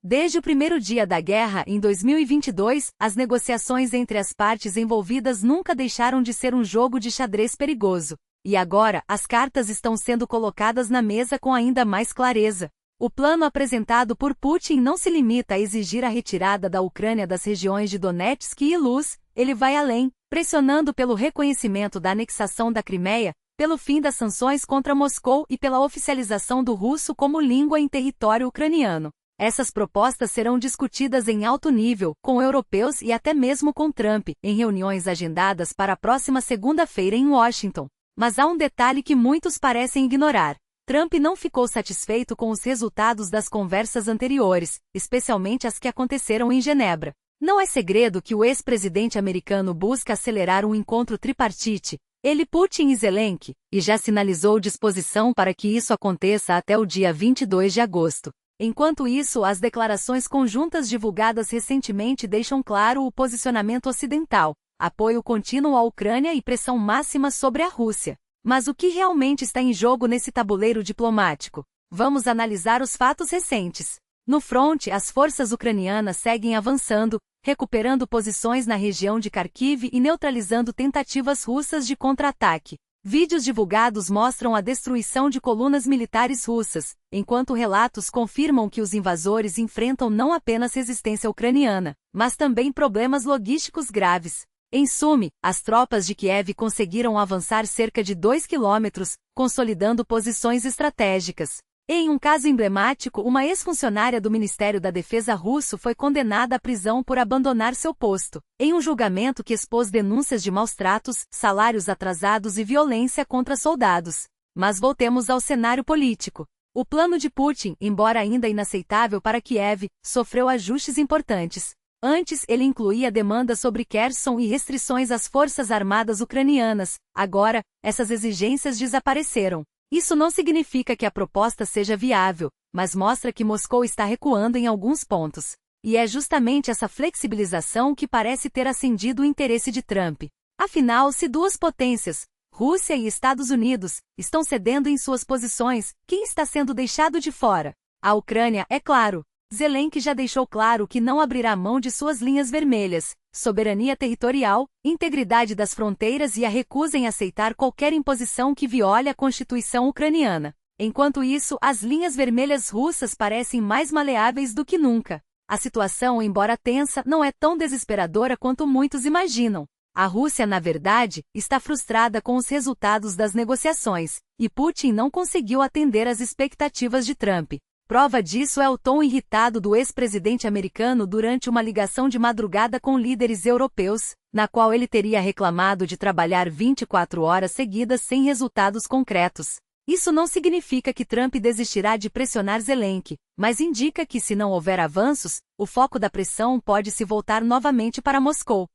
Desde o primeiro dia da guerra, em 2022, as negociações entre as partes envolvidas nunca deixaram de ser um jogo de xadrez perigoso. E agora, as cartas estão sendo colocadas na mesa com ainda mais clareza. O plano apresentado por Putin não se limita a exigir a retirada da Ucrânia das regiões de Donetsk e Luhansk, ele vai além, pressionando pelo reconhecimento da anexação da Crimeia, pelo fim das sanções contra Moscou e pela oficialização do russo como língua em território ucraniano. Essas propostas serão discutidas em alto nível, com europeus e até mesmo com Trump, em reuniões agendadas para a próxima segunda-feira em Washington. Mas há um detalhe que muitos parecem ignorar. Trump não ficou satisfeito com os resultados das conversas anteriores, especialmente as que aconteceram em Genebra. Não é segredo que o ex-presidente americano busca acelerar um encontro tripartite, ele, Putin e Zelensky, e já sinalizou disposição para que isso aconteça até o dia 22 de agosto. Enquanto isso, as declarações conjuntas divulgadas recentemente deixam claro o posicionamento ocidental, apoio contínuo à Ucrânia e pressão máxima sobre a Rússia. Mas o que realmente está em jogo nesse tabuleiro diplomático? Vamos analisar os fatos recentes. No fronte, as forças ucranianas seguem avançando, recuperando posições na região de Kharkiv e neutralizando tentativas russas de contra-ataque. Vídeos divulgados mostram a destruição de colunas militares russas, enquanto relatos confirmam que os invasores enfrentam não apenas resistência ucraniana, mas também problemas logísticos graves. Em suma, as tropas de Kiev conseguiram avançar cerca de 2 quilômetros, consolidando posições estratégicas. Em um caso emblemático, uma ex-funcionária do Ministério da Defesa russo foi condenada à prisão por abandonar seu posto, em um julgamento que expôs denúncias de maus-tratos, salários atrasados e violência contra soldados. Mas voltemos ao cenário político. O plano de Putin, embora ainda inaceitável para Kiev, sofreu ajustes importantes. Antes, ele incluía demandas sobre Kherson e restrições às forças armadas ucranianas. Agora, essas exigências desapareceram. Isso não significa que a proposta seja viável, mas mostra que Moscou está recuando em alguns pontos. E é justamente essa flexibilização que parece ter acendido o interesse de Trump. Afinal, se duas potências, Rússia e Estados Unidos, estão cedendo em suas posições, quem está sendo deixado de fora? A Ucrânia, é claro. Zelensky já deixou claro que não abrirá mão de suas linhas vermelhas, soberania territorial, integridade das fronteiras e a recusa em aceitar qualquer imposição que viole a Constituição ucraniana. Enquanto isso, as linhas vermelhas russas parecem mais maleáveis do que nunca. A situação, embora tensa, não é tão desesperadora quanto muitos imaginam. A Rússia, na verdade, está frustrada com os resultados das negociações, e Putin não conseguiu atender às expectativas de Trump. Prova disso é o tom irritado do ex-presidente americano durante uma ligação de madrugada com líderes europeus, na qual ele teria reclamado de trabalhar 24 horas seguidas sem resultados concretos. Isso não significa que Trump desistirá de pressionar Zelensky, mas indica que, se não houver avanços, o foco da pressão pode se voltar novamente para Moscou.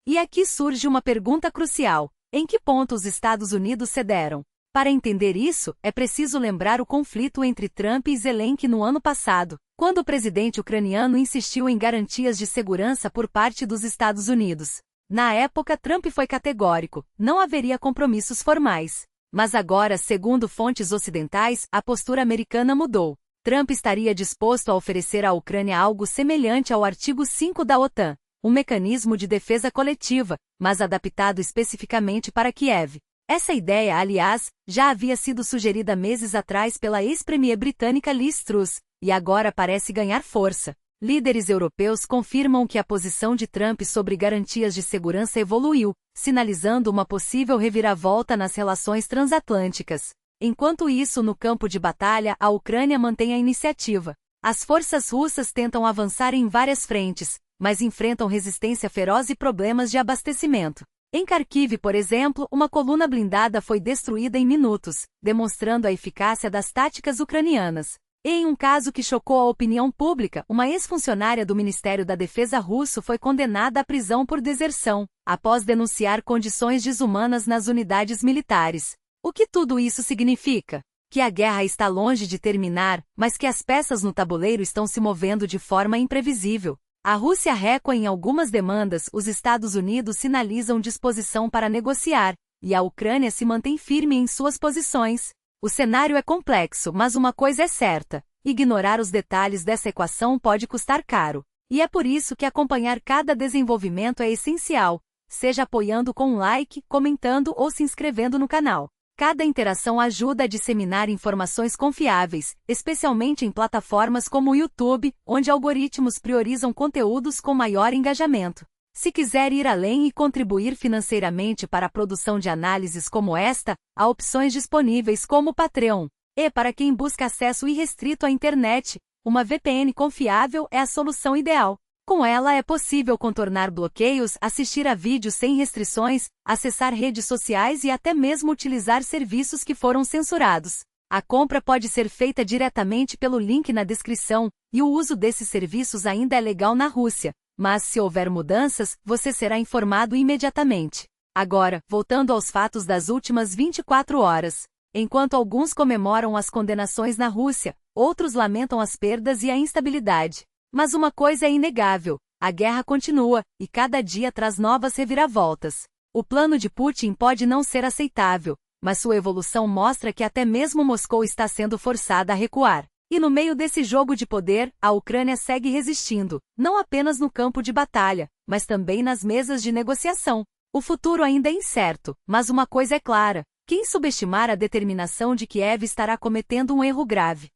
E aqui surge uma pergunta crucial: em que ponto os Estados Unidos cederam? Para entender isso, é preciso lembrar o conflito entre Trump e Zelensky no ano passado, quando o presidente ucraniano insistiu em garantias de segurança por parte dos Estados Unidos. Na época, Trump foi categórico: não haveria compromissos formais. Mas agora, segundo fontes ocidentais, a postura americana mudou. Trump estaria disposto a oferecer à Ucrânia algo semelhante ao artigo 5 da OTAN, um mecanismo de defesa coletiva, mas adaptado especificamente para Kiev. Essa ideia, aliás, já havia sido sugerida meses atrás pela ex-premier britânica Liz Truss, e agora parece ganhar força. Líderes europeus confirmam que a posição de Trump sobre garantias de segurança evoluiu, sinalizando uma possível reviravolta nas relações transatlânticas. Enquanto isso, no campo de batalha, a Ucrânia mantém a iniciativa. As forças russas tentam avançar em várias frentes, mas enfrentam resistência feroz e problemas de abastecimento. Em Kharkiv, por exemplo, uma coluna blindada foi destruída em minutos, demonstrando a eficácia das táticas ucranianas. Em um caso que chocou a opinião pública, uma ex-funcionária do Ministério da Defesa russo foi condenada à prisão por deserção, após denunciar condições desumanas nas unidades militares. O que tudo isso significa? Que a guerra está longe de terminar, mas que as peças no tabuleiro estão se movendo de forma imprevisível. A Rússia recua em algumas demandas, os Estados Unidos sinalizam disposição para negociar, e a Ucrânia se mantém firme em suas posições. O cenário é complexo, mas uma coisa é certa: ignorar os detalhes dessa equação pode custar caro. E é por isso que acompanhar cada desenvolvimento é essencial, seja apoiando com um like, comentando ou se inscrevendo no canal. Cada interação ajuda a disseminar informações confiáveis, especialmente em plataformas como o YouTube, onde algoritmos priorizam conteúdos com maior engajamento. Se quiser ir além e contribuir financeiramente para a produção de análises como esta, há opções disponíveis como o Patreon. E para quem busca acesso irrestrito à internet, uma VPN confiável é a solução ideal. Com ela é possível contornar bloqueios, assistir a vídeos sem restrições, acessar redes sociais e até mesmo utilizar serviços que foram censurados. A compra pode ser feita diretamente pelo link na descrição, e o uso desses serviços ainda é legal na Rússia, mas se houver mudanças, você será informado imediatamente. Agora, voltando aos fatos das últimas 24 horas. Enquanto alguns comemoram as condenações na Rússia, outros lamentam as perdas e a instabilidade. Mas uma coisa é inegável, a guerra continua, e cada dia traz novas reviravoltas. O plano de Putin pode não ser aceitável, mas sua evolução mostra que até mesmo Moscou está sendo forçada a recuar. E no meio desse jogo de poder, a Ucrânia segue resistindo, não apenas no campo de batalha, mas também nas mesas de negociação. O futuro ainda é incerto, mas uma coisa é clara: quem subestimar a determinação de Kiev estará cometendo um erro grave.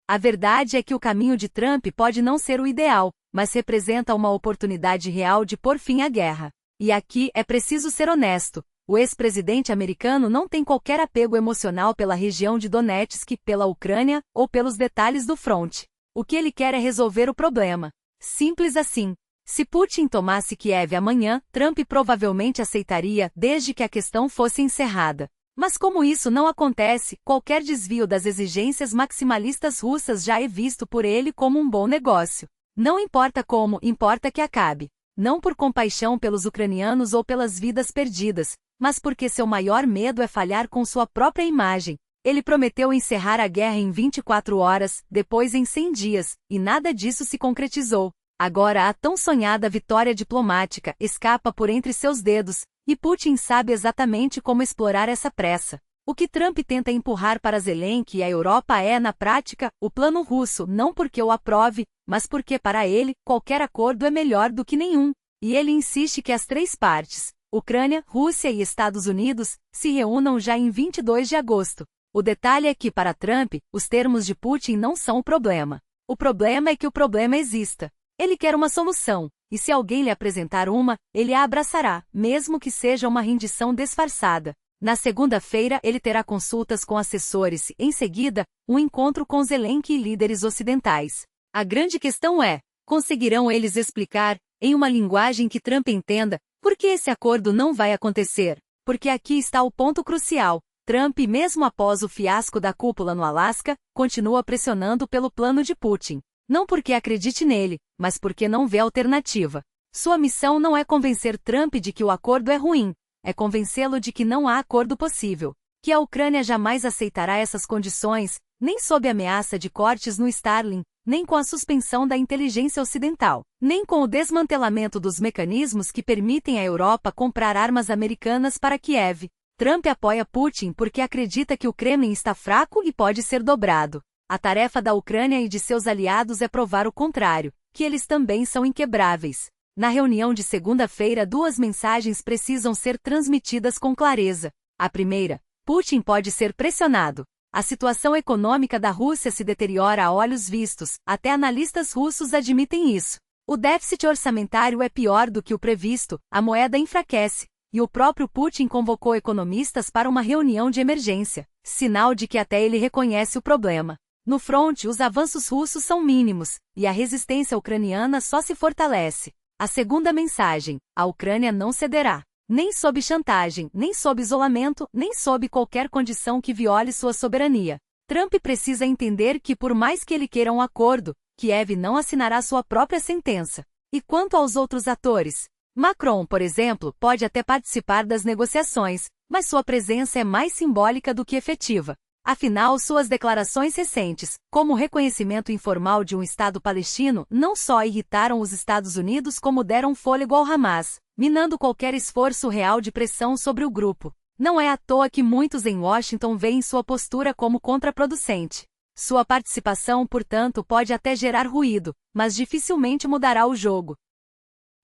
A verdade é que o caminho de Trump pode não ser o ideal, mas representa uma oportunidade real de pôr fim à guerra. E aqui é preciso ser honesto: o ex-presidente americano não tem qualquer apego emocional pela região de Donetsk, pela Ucrânia, ou pelos detalhes do fronte. O que ele quer é resolver o problema. Simples assim. Se Putin tomasse Kiev amanhã, Trump provavelmente aceitaria, desde que a questão fosse encerrada. Mas como isso não acontece, qualquer desvio das exigências maximalistas russas já é visto por ele como um bom negócio. Não importa como, importa que acabe. Não por compaixão pelos ucranianos ou pelas vidas perdidas, mas porque seu maior medo é falhar com sua própria imagem. Ele prometeu encerrar a guerra em 24 horas, depois em 100 dias, e nada disso se concretizou. Agora a tão sonhada vitória diplomática escapa por entre seus dedos, e Putin sabe exatamente como explorar essa pressa. O que Trump tenta empurrar para Zelensky e a Europa é, na prática, o plano russo, não porque o aprove, mas porque para ele, qualquer acordo é melhor do que nenhum. E ele insiste que as três partes, Ucrânia, Rússia e Estados Unidos, se reúnam já em 22 de agosto. O detalhe é que, para Trump, os termos de Putin não são o problema. O problema é que o problema exista. Ele quer uma solução, e se alguém lhe apresentar uma, ele a abraçará, mesmo que seja uma rendição disfarçada. Na segunda-feira ele terá consultas com assessores e, em seguida, um encontro com Zelensky e líderes ocidentais. A grande questão é: conseguirão eles explicar, em uma linguagem que Trump entenda, por que esse acordo não vai acontecer? Porque aqui está o ponto crucial. Trump, mesmo após o fiasco da cúpula no Alasca, continua pressionando pelo plano de Putin. Não porque acredite nele, mas porque não vê alternativa. Sua missão não é convencer Trump de que o acordo é ruim, é convencê-lo de que não há acordo possível, que a Ucrânia jamais aceitará essas condições, nem sob ameaça de cortes no Starlink, nem com a suspensão da inteligência ocidental, nem com o desmantelamento dos mecanismos que permitem à Europa comprar armas americanas para Kiev. Trump apoia Putin porque acredita que o Kremlin está fraco e pode ser dobrado. A tarefa da Ucrânia e de seus aliados é provar o contrário, que eles também são inquebráveis. Na reunião de segunda-feira, duas mensagens precisam ser transmitidas com clareza. A primeira: Putin pode ser pressionado. A situação econômica da Rússia se deteriora a olhos vistos, até analistas russos admitem isso. O déficit orçamentário é pior do que o previsto, a moeda enfraquece, e o próprio Putin convocou economistas para uma reunião de emergência, sinal de que até ele reconhece o problema. No fronte, os avanços russos são mínimos, e a resistência ucraniana só se fortalece. A segunda mensagem: a Ucrânia não cederá. Nem sob chantagem, nem sob isolamento, nem sob qualquer condição que viole sua soberania. Trump precisa entender que, por mais que ele queira um acordo, Kiev não assinará sua própria sentença. E quanto aos outros atores? Macron, por exemplo, pode até participar das negociações, mas sua presença é mais simbólica do que efetiva. Afinal, suas declarações recentes, como o reconhecimento informal de um Estado palestino, não só irritaram os Estados Unidos como deram fôlego ao Hamas, minando qualquer esforço real de pressão sobre o grupo. Não é à toa que muitos em Washington veem sua postura como contraproducente. Sua participação, portanto, pode até gerar ruído, mas dificilmente mudará o jogo.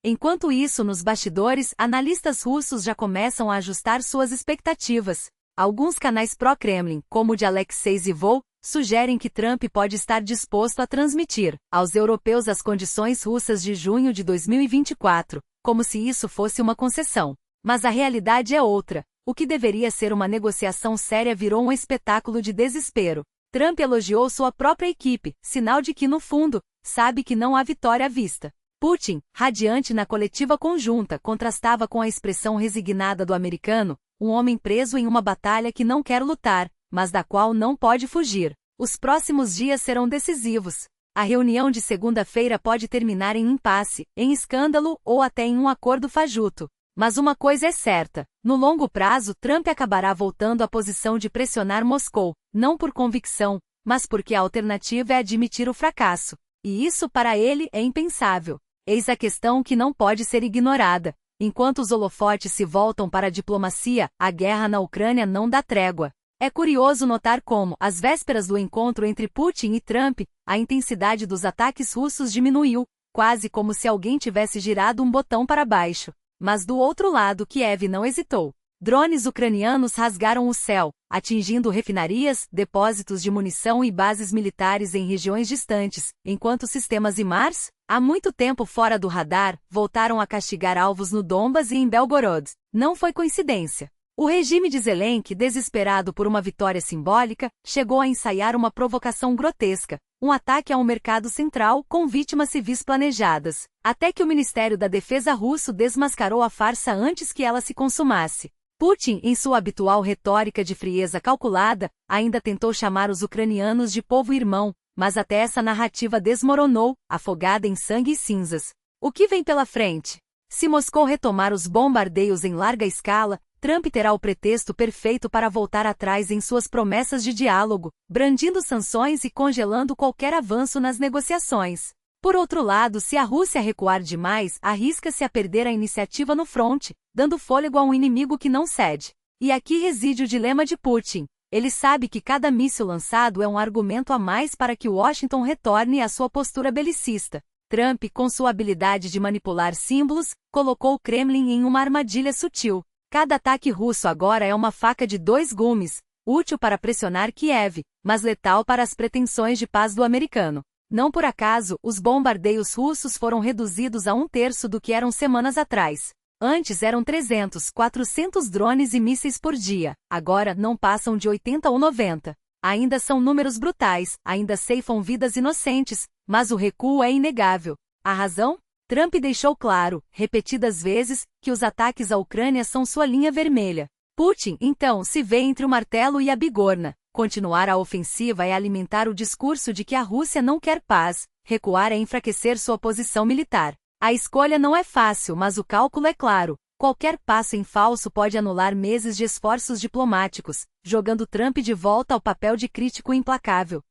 Enquanto isso, nos bastidores, analistas russos já começam a ajustar suas expectativas. Alguns canais pró-Kremlin, como o de Alexei Zivol, sugerem que Trump pode estar disposto a transmitir aos europeus as condições russas de junho de 2024, como se isso fosse uma concessão. Mas a realidade é outra. O que deveria ser uma negociação séria virou um espetáculo de desespero. Trump elogiou sua própria equipe, sinal de que, no fundo, sabe que não há vitória à vista. Putin, radiante na coletiva conjunta, contrastava com a expressão resignada do americano, um homem preso em uma batalha que não quer lutar, mas da qual não pode fugir. Os próximos dias serão decisivos. A reunião de segunda-feira pode terminar em impasse, em escândalo ou até em um acordo fajuto. Mas uma coisa é certa, no longo prazo Trump acabará voltando à posição de pressionar Moscou, não por convicção, mas porque a alternativa é admitir o fracasso. E isso para ele é impensável. Eis a questão que não pode ser ignorada. Enquanto os holofotes se voltam para a diplomacia, a guerra na Ucrânia não dá trégua. É curioso notar como, às vésperas do encontro entre Putin e Trump, a intensidade dos ataques russos diminuiu, quase como se alguém tivesse girado um botão para baixo. Mas do outro lado, Kiev não hesitou. Drones ucranianos rasgaram o céu, atingindo refinarias, depósitos de munição e bases militares em regiões distantes, enquanto sistemas HIMARS, há muito tempo fora do radar, voltaram a castigar alvos no Donbas e em Belgorod. Não foi coincidência. O regime de Zelensky, desesperado por uma vitória simbólica, chegou a ensaiar uma provocação grotesca, um ataque a um mercado central com vítimas civis planejadas, até que o Ministério da Defesa russo desmascarou a farsa antes que ela se consumasse. Putin, em sua habitual retórica de frieza calculada, ainda tentou chamar os ucranianos de povo irmão, mas até essa narrativa desmoronou, afogada em sangue e cinzas. O que vem pela frente? Se Moscou retomar os bombardeios em larga escala, Trump terá o pretexto perfeito para voltar atrás em suas promessas de diálogo, brandindo sanções e congelando qualquer avanço nas negociações. Por outro lado, se a Rússia recuar demais, arrisca-se a perder a iniciativa no fronte, dando fôlego a um inimigo que não cede. E aqui reside o dilema de Putin. Ele sabe que cada míssil lançado é um argumento a mais para que Washington retorne à sua postura belicista. Trump, com sua habilidade de manipular símbolos, colocou o Kremlin em uma armadilha sutil. Cada ataque russo agora é uma faca de dois gumes, útil para pressionar Kiev, mas letal para as pretensões de paz do americano. Não por acaso, os bombardeios russos foram reduzidos a 1/3 do que eram semanas atrás. Antes eram 300, 400 drones e mísseis por dia, agora não passam de 80 ou 90. Ainda são números brutais, ainda ceifam vidas inocentes, mas o recuo é inegável. A razão? Trump deixou claro, repetidas vezes, que os ataques à Ucrânia são sua linha vermelha. Putin, então, se vê entre o martelo e a bigorna. Continuar a ofensiva é alimentar o discurso de que a Rússia não quer paz, recuar é enfraquecer sua posição militar. A escolha não é fácil, mas o cálculo é claro. Qualquer passo em falso pode anular meses de esforços diplomáticos, jogando Trump de volta ao papel de crítico implacável.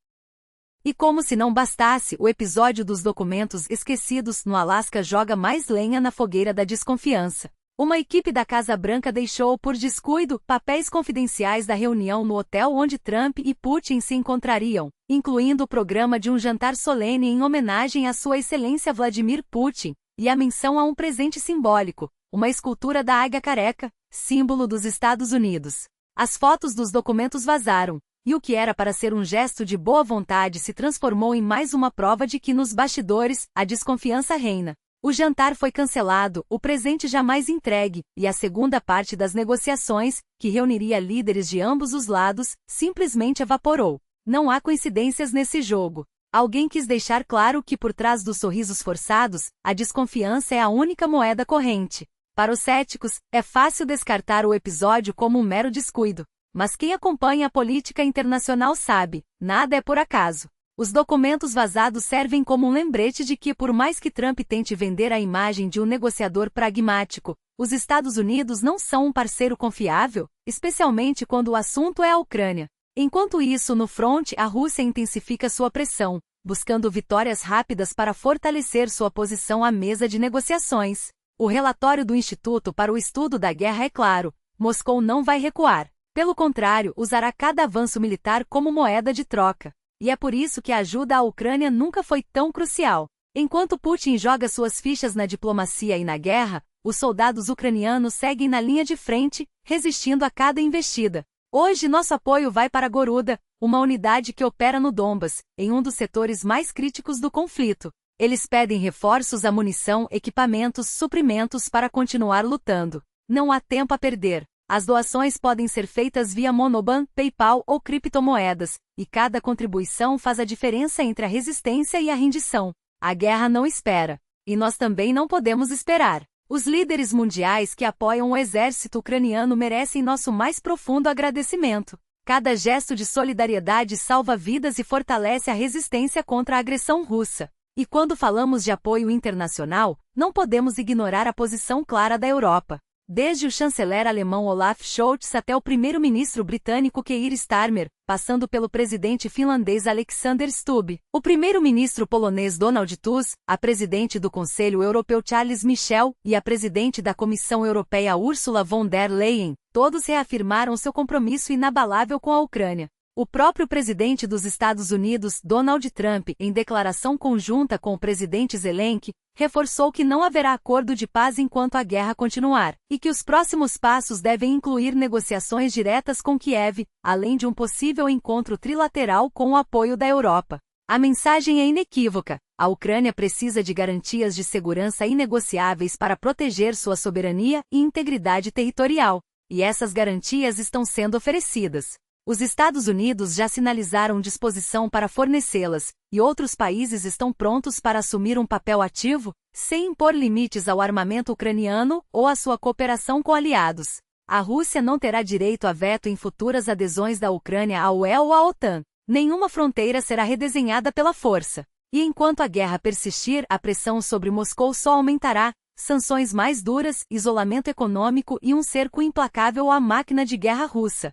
E como se não bastasse, o episódio dos documentos esquecidos no Alasca joga mais lenha na fogueira da desconfiança. Uma equipe da Casa Branca deixou, por descuido, papéis confidenciais da reunião no hotel onde Trump e Putin se encontrariam, incluindo o programa de um jantar solene em homenagem a Sua Excelência Vladimir Putin, e a menção a um presente simbólico, uma escultura da águia careca, símbolo dos Estados Unidos. As fotos dos documentos vazaram, e o que era para ser um gesto de boa vontade se transformou em mais uma prova de que nos bastidores, a desconfiança reina. O jantar foi cancelado, o presente jamais entregue, e a segunda parte das negociações, que reuniria líderes de ambos os lados, simplesmente evaporou. Não há coincidências nesse jogo. Alguém quis deixar claro que por trás dos sorrisos forçados, a desconfiança é a única moeda corrente. Para os céticos, é fácil descartar o episódio como um mero descuido. Mas quem acompanha a política internacional sabe, nada é por acaso. Os documentos vazados servem como um lembrete de que, por mais que Trump tente vender a imagem de um negociador pragmático, os Estados Unidos não são um parceiro confiável, especialmente quando o assunto é a Ucrânia. Enquanto isso, no fronte, a Rússia intensifica sua pressão, buscando vitórias rápidas para fortalecer sua posição à mesa de negociações. O relatório do Instituto para o Estudo da Guerra é claro: Moscou não vai recuar. Pelo contrário, usará cada avanço militar como moeda de troca. E é por isso que a ajuda à Ucrânia nunca foi tão crucial. Enquanto Putin joga suas fichas na diplomacia e na guerra, os soldados ucranianos seguem na linha de frente, resistindo a cada investida. Hoje nosso apoio vai para Goruda, uma unidade que opera no Donbas, em um dos setores mais críticos do conflito. Eles pedem reforços à munição, equipamentos, suprimentos para continuar lutando. Não há tempo a perder. As doações podem ser feitas via Monoban, PayPal ou criptomoedas, e cada contribuição faz a diferença entre a resistência e a rendição. A guerra não espera. E nós também não podemos esperar. Os líderes mundiais que apoiam o exército ucraniano merecem nosso mais profundo agradecimento. Cada gesto de solidariedade salva vidas e fortalece a resistência contra a agressão russa. E quando falamos de apoio internacional, não podemos ignorar a posição clara da Europa. Desde o chanceler alemão Olaf Scholz até o primeiro-ministro britânico Keir Starmer, passando pelo presidente finlandês Alexander Stubb, o primeiro-ministro polonês Donald Tusk, a presidente do Conselho Europeu Charles Michel e a presidente da Comissão Europeia Ursula von der Leyen, todos reafirmaram seu compromisso inabalável com a Ucrânia. O próprio presidente dos Estados Unidos, Donald Trump, em declaração conjunta com o presidente Zelensky, reforçou que não haverá acordo de paz enquanto a guerra continuar, e que os próximos passos devem incluir negociações diretas com Kiev, além de um possível encontro trilateral com o apoio da Europa. A mensagem é inequívoca: a Ucrânia precisa de garantias de segurança inegociáveis para proteger sua soberania e integridade territorial, e essas garantias estão sendo oferecidas. Os Estados Unidos já sinalizaram disposição para fornecê-las, e outros países estão prontos para assumir um papel ativo, sem impor limites ao armamento ucraniano ou à sua cooperação com aliados. A Rússia não terá direito a veto em futuras adesões da Ucrânia à UE ou à OTAN. Nenhuma fronteira será redesenhada pela força. E enquanto a guerra persistir, a pressão sobre Moscou só aumentará. Sanções mais duras, isolamento econômico e um cerco implacável à máquina de guerra russa.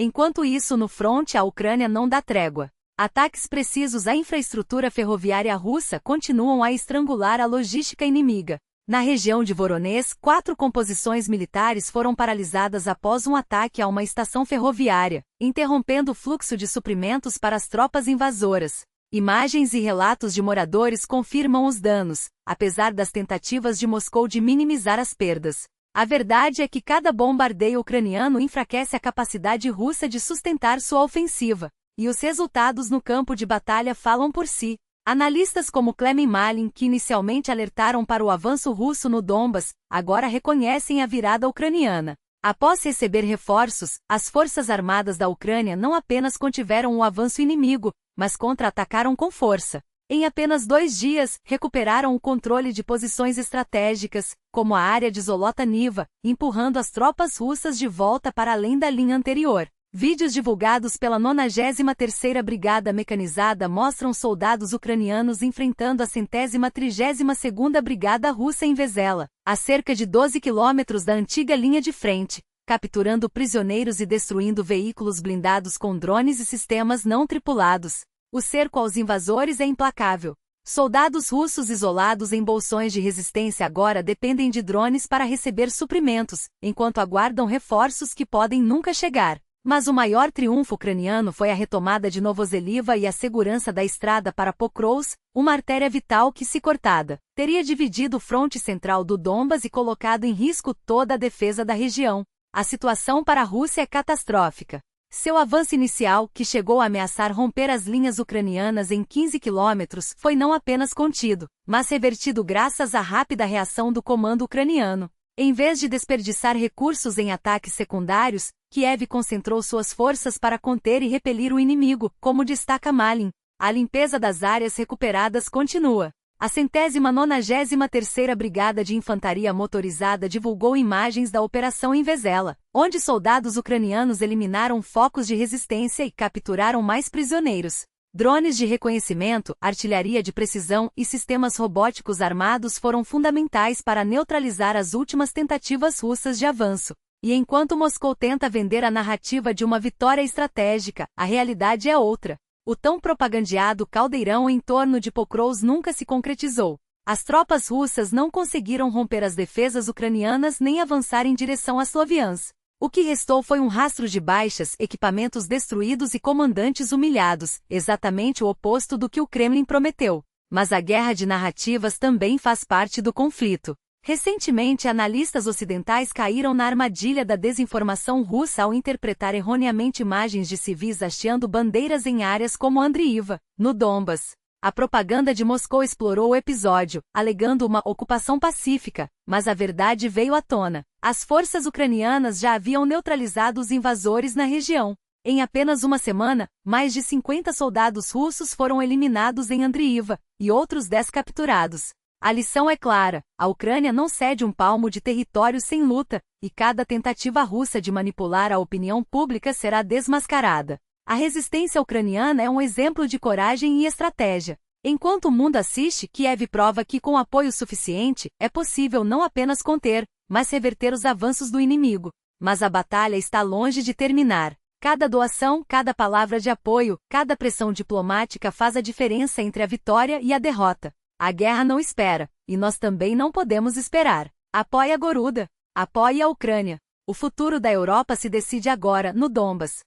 Enquanto isso, no fronte, a Ucrânia não dá trégua. Ataques precisos à infraestrutura ferroviária russa continuam a estrangular a logística inimiga. Na região de Voronezh, 4 composições militares foram paralisadas após um ataque a uma estação ferroviária, interrompendo o fluxo de suprimentos para as tropas invasoras. Imagens e relatos de moradores confirmam os danos, apesar das tentativas de Moscou de minimizar as perdas. A verdade é que cada bombardeio ucraniano enfraquece a capacidade russa de sustentar sua ofensiva, e os resultados no campo de batalha falam por si. Analistas como Clement Malin, que inicialmente alertaram para o avanço russo no Donbas, agora reconhecem a virada ucraniana. Após receber reforços, as forças armadas da Ucrânia não apenas contiveram o avanço inimigo, mas contra-atacaram com força. Em apenas 2 dias, recuperaram o controle de posições estratégicas, como a área de Zolota-Niva, empurrando as tropas russas de volta para além da linha anterior. Vídeos divulgados pela 93ª Brigada Mecanizada mostram soldados ucranianos enfrentando a 132ª Brigada Russa em Vezela, a cerca de 12 quilômetros da antiga linha de frente, capturando prisioneiros e destruindo veículos blindados com drones e sistemas não tripulados. O cerco aos invasores é implacável. Soldados russos isolados em bolsões de resistência agora dependem de drones para receber suprimentos, enquanto aguardam reforços que podem nunca chegar. Mas o maior triunfo ucraniano foi a retomada de Novoseliva e a segurança da estrada para Pokrovsk, uma artéria vital que, se cortada, teria dividido o fronte central do Donbas e colocado em risco toda a defesa da região. A situação para a Rússia é catastrófica. Seu avanço inicial, que chegou a ameaçar romper as linhas ucranianas em 15 quilômetros, foi não apenas contido, mas revertido graças à rápida reação do comando ucraniano. Em vez de desperdiçar recursos em ataques secundários, Kiev concentrou suas forças para conter e repelir o inimigo, como destaca Malin. A limpeza das áreas recuperadas continua. A 193ª Brigada de Infantaria Motorizada divulgou imagens da operação em Vezela, onde soldados ucranianos eliminaram focos de resistência e capturaram mais prisioneiros. Drones de reconhecimento, artilharia de precisão e sistemas robóticos armados foram fundamentais para neutralizar as últimas tentativas russas de avanço. E enquanto Moscou tenta vender a narrativa de uma vitória estratégica, a realidade é outra. O tão propagandeado caldeirão em torno de Pokrovsk nunca se concretizou. As tropas russas não conseguiram romper as defesas ucranianas nem avançar em direção a Sloviansk. O que restou foi um rastro de baixas, equipamentos destruídos e comandantes humilhados, exatamente o oposto do que o Kremlin prometeu. Mas a guerra de narrativas também faz parte do conflito. Recentemente, analistas ocidentais caíram na armadilha da desinformação russa ao interpretar erroneamente imagens de civis hasteando bandeiras em áreas como Andriiva, no Donbas. A propaganda de Moscou explorou o episódio, alegando uma ocupação pacífica, mas a verdade veio à tona. As forças ucranianas já haviam neutralizado os invasores na região. Em apenas uma semana, mais de 50 soldados russos foram eliminados em Andriiva, e outros 10 capturados. A lição é clara: a Ucrânia não cede um palmo de território sem luta, e cada tentativa russa de manipular a opinião pública será desmascarada. A resistência ucraniana é um exemplo de coragem e estratégia. Enquanto o mundo assiste, Kiev prova que com apoio suficiente, é possível não apenas conter, mas reverter os avanços do inimigo. Mas a batalha está longe de terminar. Cada doação, cada palavra de apoio, cada pressão diplomática faz a diferença entre a vitória e a derrota. A guerra não espera, e nós também não podemos esperar. Apoie a Goruda. Apoie a Ucrânia. O futuro da Europa se decide agora, no Donbas.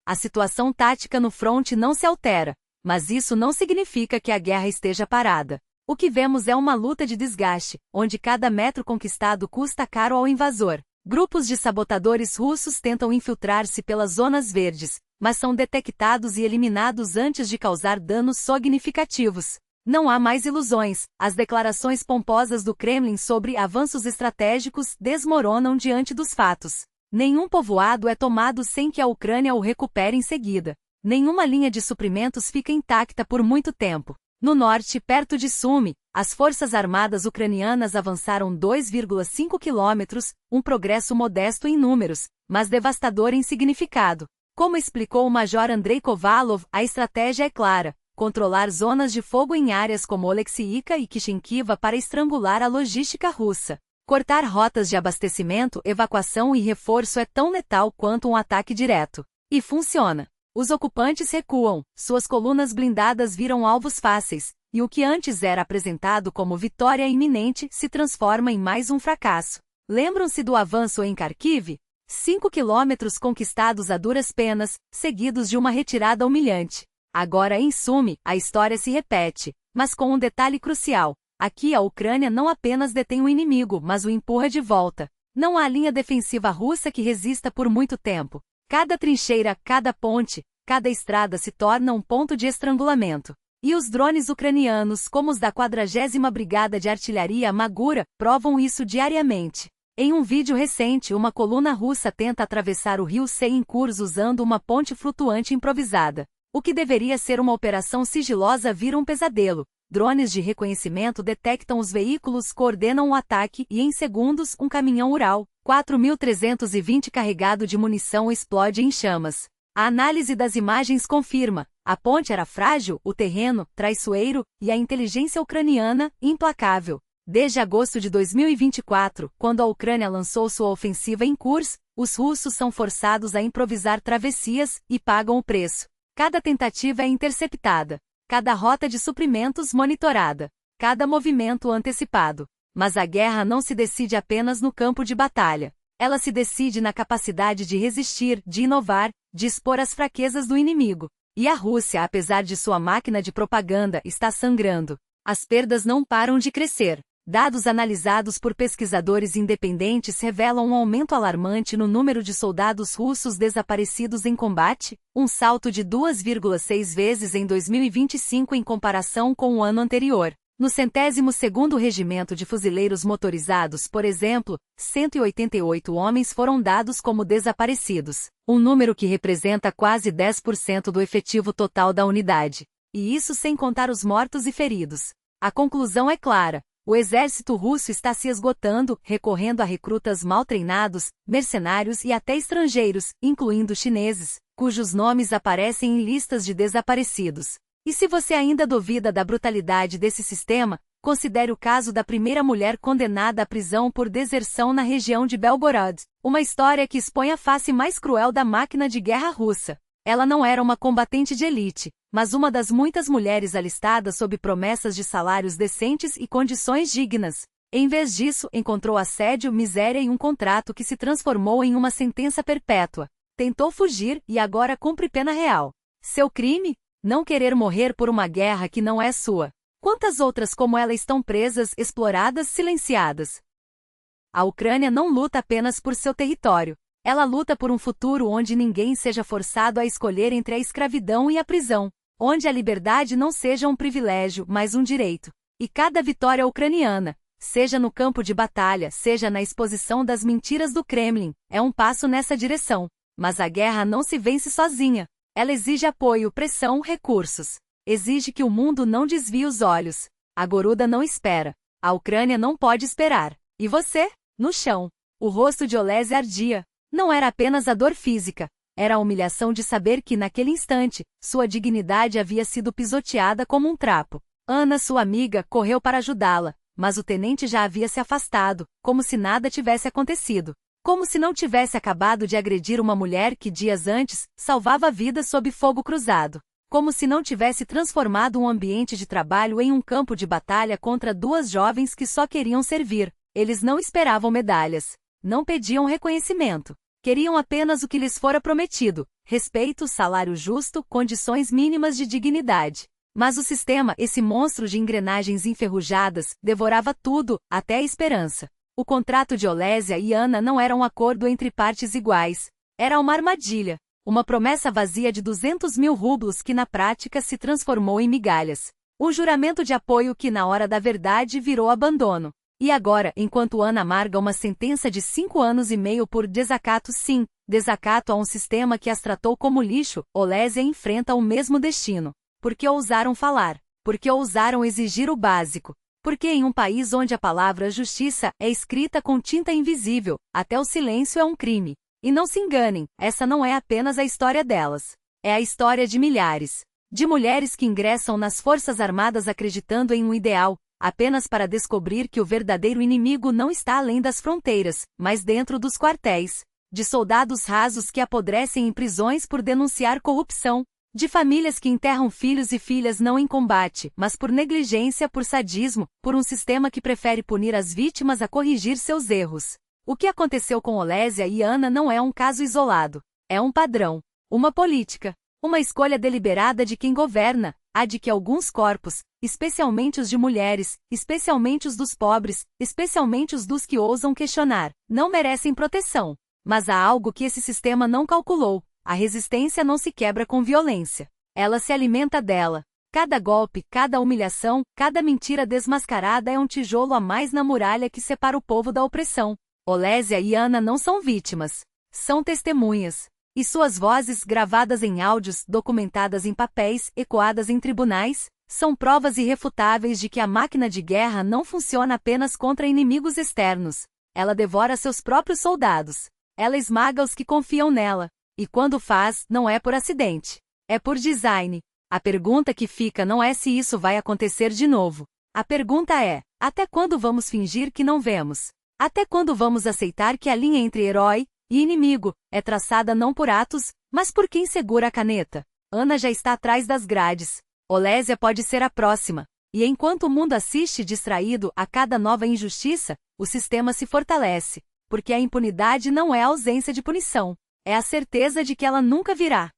A situação tática no fronte não se altera, mas isso não significa que a guerra esteja parada. O que vemos é uma luta de desgaste, onde cada metro conquistado custa caro ao invasor. Grupos de sabotadores russos tentam infiltrar-se pelas zonas verdes, mas são detectados e eliminados antes de causar danos significativos. Não há mais ilusões, as declarações pomposas do Kremlin sobre avanços estratégicos desmoronam diante dos fatos. Nenhum povoado é tomado sem que a Ucrânia o recupere em seguida. Nenhuma linha de suprimentos fica intacta por muito tempo. No norte, perto de Sumy, as forças armadas ucranianas avançaram 2,5 quilômetros, um progresso modesto em números, mas devastador em significado. Como explicou o major Andrei Kovalov, a estratégia é clara: controlar zonas de fogo em áreas como Oleksiivka e Kishinkiva para estrangular a logística russa. Cortar rotas de abastecimento, evacuação e reforço é tão letal quanto um ataque direto. E funciona. Os ocupantes recuam, suas colunas blindadas viram alvos fáceis, e o que antes era apresentado como vitória iminente se transforma em mais um fracasso. Lembram-se do avanço em Kharkiv? 5 quilômetros conquistados a duras penas, seguidos de uma retirada humilhante. Agora em Sumy, a história se repete, mas com um detalhe crucial. Aqui a Ucrânia não apenas detém o inimigo, mas o empurra de volta. Não há linha defensiva russa que resista por muito tempo. Cada trincheira, cada ponte, cada estrada se torna um ponto de estrangulamento. E os drones ucranianos, como os da 40ª Brigada de Artilharia Magura, provam isso diariamente. Em um vídeo recente, uma coluna russa tenta atravessar o rio Sei em Kurs usando uma ponte flutuante improvisada. O que deveria ser uma operação sigilosa vira um pesadelo. Drones de reconhecimento detectam os veículos, coordenam o ataque e, em segundos, um caminhão Ural, 4.320 carregado de munição explode em chamas. A análise das imagens confirma: a ponte era frágil, o terreno, traiçoeiro, e a inteligência ucraniana, implacável. Desde agosto de 2024, quando a Ucrânia lançou sua ofensiva em Kurs, os russos são forçados a improvisar travessias e pagam o preço. Cada tentativa é interceptada. Cada rota de suprimentos monitorada, cada movimento antecipado. Mas a guerra não se decide apenas no campo de batalha. Ela se decide na capacidade de resistir, de inovar, de expor as fraquezas do inimigo. E a Rússia, apesar de sua máquina de propaganda, está sangrando. As perdas não param de crescer. Dados analisados por pesquisadores independentes revelam um aumento alarmante no número de soldados russos desaparecidos em combate, um salto de 2,6 vezes em 2025 em comparação com o ano anterior. No 102º Regimento de Fuzileiros Motorizados, por exemplo, 188 homens foram dados como desaparecidos, um número que representa quase 10% do efetivo total da unidade. E isso sem contar os mortos e feridos. A conclusão é clara. O exército russo está se esgotando, recorrendo a recrutas mal treinados, mercenários e até estrangeiros, incluindo chineses, cujos nomes aparecem em listas de desaparecidos. E se você ainda duvida da brutalidade desse sistema, considere o caso da primeira mulher condenada à prisão por deserção na região de Belgorod, uma história que expõe a face mais cruel da máquina de guerra russa. Ela não era uma combatente de elite, mas uma das muitas mulheres alistadas sob promessas de salários decentes e condições dignas. Em vez disso, encontrou assédio, miséria e um contrato que se transformou em uma sentença perpétua. Tentou fugir e agora cumpre pena real. Seu crime? Não querer morrer por uma guerra que não é sua. Quantas outras como ela estão presas, exploradas, silenciadas? A Ucrânia não luta apenas por seu território. Ela luta por um futuro onde ninguém seja forçado a escolher entre a escravidão e a prisão, onde a liberdade não seja um privilégio, mas um direito. E cada vitória ucraniana, seja no campo de batalha, seja na exposição das mentiras do Kremlin, é um passo nessa direção. Mas a guerra não se vence sozinha. Ela exige apoio, pressão, recursos. Exige que o mundo não desvie os olhos. A Goruda não espera. A Ucrânia não pode esperar. E você? No chão. O rosto de Olésya ardia. Não era apenas a dor física. Era a humilhação de saber que, naquele instante, sua dignidade havia sido pisoteada como um trapo. Ana, sua amiga, correu para ajudá-la, mas o tenente já havia se afastado, como se nada tivesse acontecido. Como se não tivesse acabado de agredir uma mulher que dias antes salvava vidas sob fogo cruzado. Como se não tivesse transformado um ambiente de trabalho em um campo de batalha contra duas jovens que só queriam servir. Eles não esperavam medalhas. Não pediam reconhecimento. Queriam apenas o que lhes fora prometido: respeito, salário justo, condições mínimas de dignidade. Mas o sistema, esse monstro de engrenagens enferrujadas, devorava tudo, até a esperança. O contrato de Olésya e Ana não era um acordo entre partes iguais. Era uma armadilha. Uma promessa vazia de 200 mil rublos que na prática se transformou em migalhas. Um juramento de apoio que na hora da verdade virou abandono. E agora, enquanto Ana amarga uma sentença de 5 anos e meio por desacato, sim, desacato a um sistema que as tratou como lixo, Olésya enfrenta o mesmo destino. Porque ousaram falar. Porque ousaram exigir o básico. Porque em um país onde a palavra justiça é escrita com tinta invisível, até o silêncio é um crime. E não se enganem, essa não é apenas a história delas. É a história de milhares. De mulheres que ingressam nas Forças Armadas acreditando em um ideal, apenas para descobrir que o verdadeiro inimigo não está além das fronteiras, mas dentro dos quartéis. De soldados rasos que apodrecem em prisões por denunciar corrupção. De famílias que enterram filhos e filhas não em combate, mas por negligência, por sadismo, por um sistema que prefere punir as vítimas a corrigir seus erros. O que aconteceu com Olésya e Ana não é um caso isolado. É um padrão. Uma política. Uma escolha deliberada de quem governa, a de que alguns corpos, especialmente os de mulheres, especialmente os dos pobres, especialmente os dos que ousam questionar, não merecem proteção. Mas há algo que esse sistema não calculou. A resistência não se quebra com violência. Ela se alimenta dela. Cada golpe, cada humilhação, cada mentira desmascarada é um tijolo a mais na muralha que separa o povo da opressão. Olésya e Ana não são vítimas. São testemunhas. E suas vozes, gravadas em áudios, documentadas em papéis, ecoadas em tribunais, são provas irrefutáveis de que a máquina de guerra não funciona apenas contra inimigos externos. Ela devora seus próprios soldados. Ela esmaga os que confiam nela. E quando faz, não é por acidente. É por design. A pergunta que fica não é se isso vai acontecer de novo. A pergunta é: até quando vamos fingir que não vemos? Até quando vamos aceitar que a linha entre herói e inimigo é traçada não por atos, mas por quem segura a caneta? Ana já está atrás das grades. Olésya pode ser a próxima. E enquanto o mundo assiste distraído a cada nova injustiça, o sistema se fortalece. Porque a impunidade não é a ausência de punição. É a certeza de que ela nunca virá.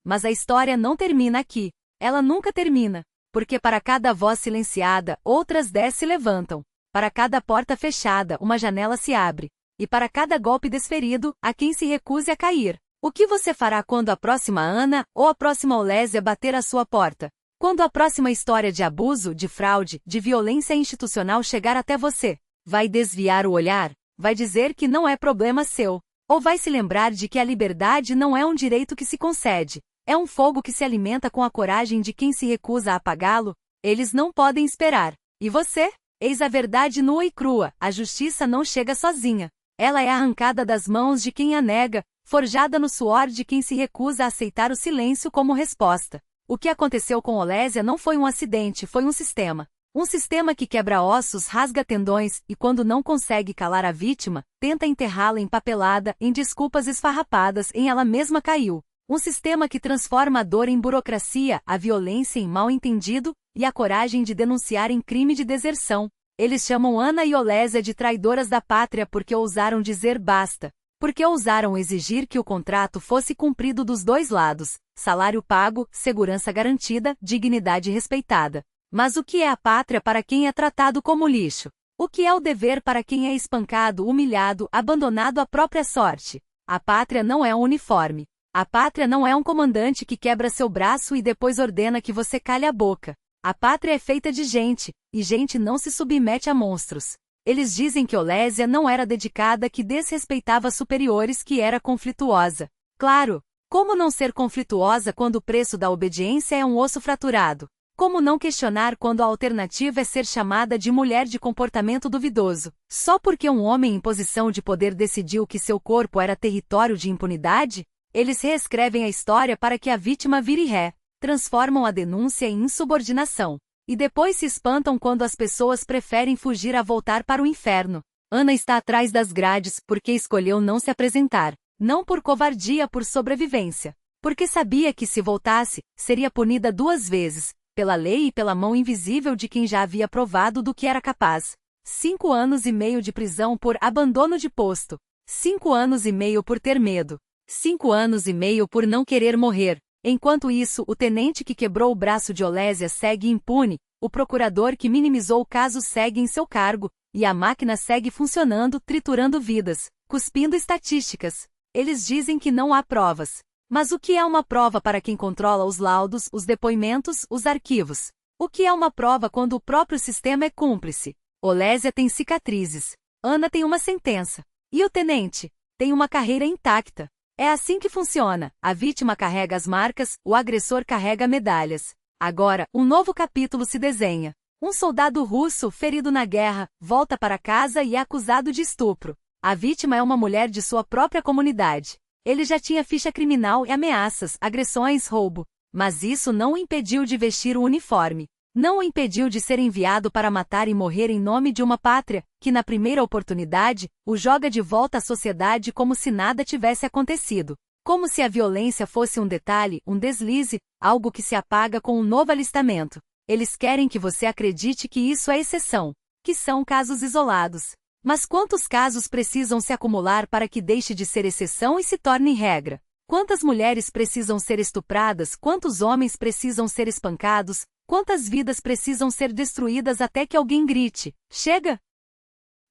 Mas a história não termina aqui. Ela nunca termina. Porque para cada voz silenciada, outras 10 se levantam. Para cada porta fechada, uma janela se abre. E para cada golpe desferido, há quem se recuse a cair. O que você fará quando a próxima Ana ou a próxima Olésya bater à sua porta? Quando a próxima história de abuso, de fraude, de violência institucional chegar até você? Vai desviar o olhar? Vai dizer que não é problema seu? Ou vai se lembrar de que a liberdade não é um direito que se concede? É um fogo que se alimenta com a coragem de quem se recusa a apagá-lo? Eles não podem esperar. E você? Eis a verdade nua e crua: a justiça não chega sozinha. Ela é arrancada das mãos de quem a nega, forjada no suor de quem se recusa a aceitar o silêncio como resposta. O que aconteceu com Olésya não foi um acidente, foi um sistema. Um sistema que quebra ossos, rasga tendões e, quando não consegue calar a vítima, tenta enterrá-la empapelada, em desculpas esfarrapadas, em ela mesma caiu. Um sistema que transforma a dor em burocracia, a violência em mal-entendido e a coragem de denunciar em crime de deserção. Eles chamam Ana e Olésia de traidoras da pátria porque ousaram dizer basta. Porque ousaram exigir que o contrato fosse cumprido dos dois lados, salário pago, segurança garantida, dignidade respeitada. Mas o que é a pátria para quem é tratado como lixo? O que é o dever para quem é espancado, humilhado, abandonado à própria sorte? A pátria não é um uniforme. A pátria não é um comandante que quebra seu braço e depois ordena que você calhe a boca. A pátria é feita de gente, e gente não se submete a monstros. Eles dizem que Olésia não era dedicada, que desrespeitava superiores, que era conflituosa. Claro, como não ser conflituosa quando o preço da obediência é um osso fraturado? Como não questionar quando a alternativa é ser chamada de mulher de comportamento duvidoso, só porque um homem em posição de poder decidiu que seu corpo era território de impunidade? Eles reescrevem a história para que a vítima vire ré, transformam a denúncia em insubordinação. E depois se espantam quando as pessoas preferem fugir a voltar para o inferno. Ana está atrás das grades porque escolheu não se apresentar. Não por covardia, por sobrevivência. Porque sabia que se voltasse, seria punida 2 vezes, pela lei e pela mão invisível de quem já havia provado do que era capaz. 5 anos e meio de prisão por abandono de posto. 5 anos e meio por ter medo. 5 anos e meio por não querer morrer. Enquanto isso, o tenente que quebrou o braço de Olésia segue impune, o procurador que minimizou o caso segue em seu cargo, e a máquina segue funcionando, triturando vidas, cuspindo estatísticas. Eles dizem que não há provas. Mas o que é uma prova para quem controla os laudos, os depoimentos, os arquivos? O que é uma prova quando o próprio sistema é cúmplice? Olésia tem cicatrizes. Ana tem uma sentença. E o tenente? Tem uma carreira intacta. É assim que funciona. A vítima carrega as marcas, o agressor carrega medalhas. Agora, um novo capítulo se desenha. Um soldado russo, ferido na guerra, volta para casa e é acusado de estupro. A vítima é uma mulher de sua própria comunidade. Ele já tinha ficha criminal e ameaças, agressões, roubo. Mas isso não o impediu de vestir o uniforme. Não o impediu de ser enviado para matar e morrer em nome de uma pátria, que na primeira oportunidade, o joga de volta à sociedade como se nada tivesse acontecido. Como se a violência fosse um detalhe, um deslize, algo que se apaga com um novo alistamento. Eles querem que você acredite que isso é exceção, que são casos isolados. Mas quantos casos precisam se acumular para que deixe de ser exceção e se torne regra? Quantas mulheres precisam ser estupradas? Quantos homens precisam ser espancados? Quantas vidas precisam ser destruídas até que alguém grite: chega?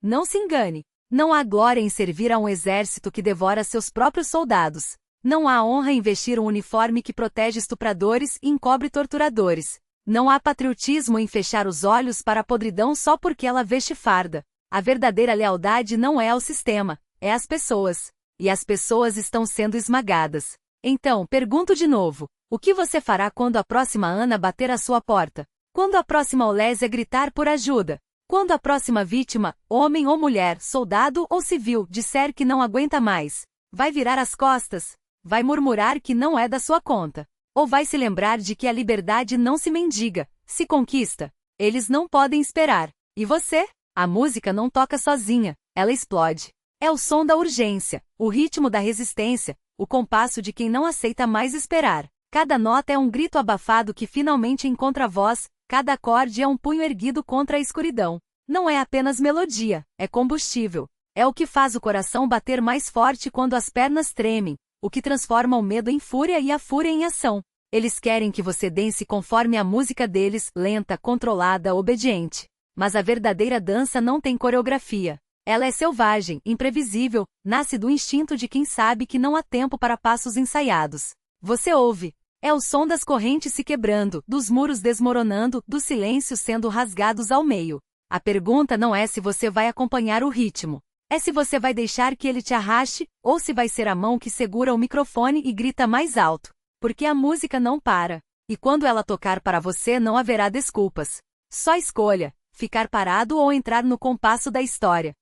Não se engane. Não há glória em servir a um exército que devora seus próprios soldados. Não há honra em vestir um uniforme que protege estupradores e encobre torturadores. Não há patriotismo em fechar os olhos para a podridão só porque ela veste farda. A verdadeira lealdade não é ao sistema, é às pessoas. E as pessoas estão sendo esmagadas. Então, pergunto de novo. O que você fará quando a próxima Ana bater à sua porta? Quando a próxima Olésia gritar por ajuda? Quando a próxima vítima, homem ou mulher, soldado ou civil, disser que não aguenta mais? Vai virar as costas? Vai murmurar que não é da sua conta? Ou vai se lembrar de que a liberdade não se mendiga, se conquista? Eles não podem esperar. E você? A música não toca sozinha, ela explode. É o som da urgência, o ritmo da resistência, o compasso de quem não aceita mais esperar. Cada nota é um grito abafado que finalmente encontra voz, cada acorde é um punho erguido contra a escuridão. Não é apenas melodia, é combustível. É o que faz o coração bater mais forte quando as pernas tremem, o que transforma o medo em fúria e a fúria em ação. Eles querem que você dance conforme a música deles, lenta, controlada, obediente. Mas a verdadeira dança não tem coreografia. Ela é selvagem, imprevisível, nasce do instinto de quem sabe que não há tempo para passos ensaiados. Você ouve. É o som das correntes se quebrando, dos muros desmoronando, dos silêncios sendo rasgados ao meio. A pergunta não é se você vai acompanhar o ritmo. É se você vai deixar que ele te arraste, ou se vai ser a mão que segura o microfone e grita mais alto. Porque a música não para. E quando ela tocar para você não haverá desculpas. Só escolha, ficar parado ou entrar no compasso da história.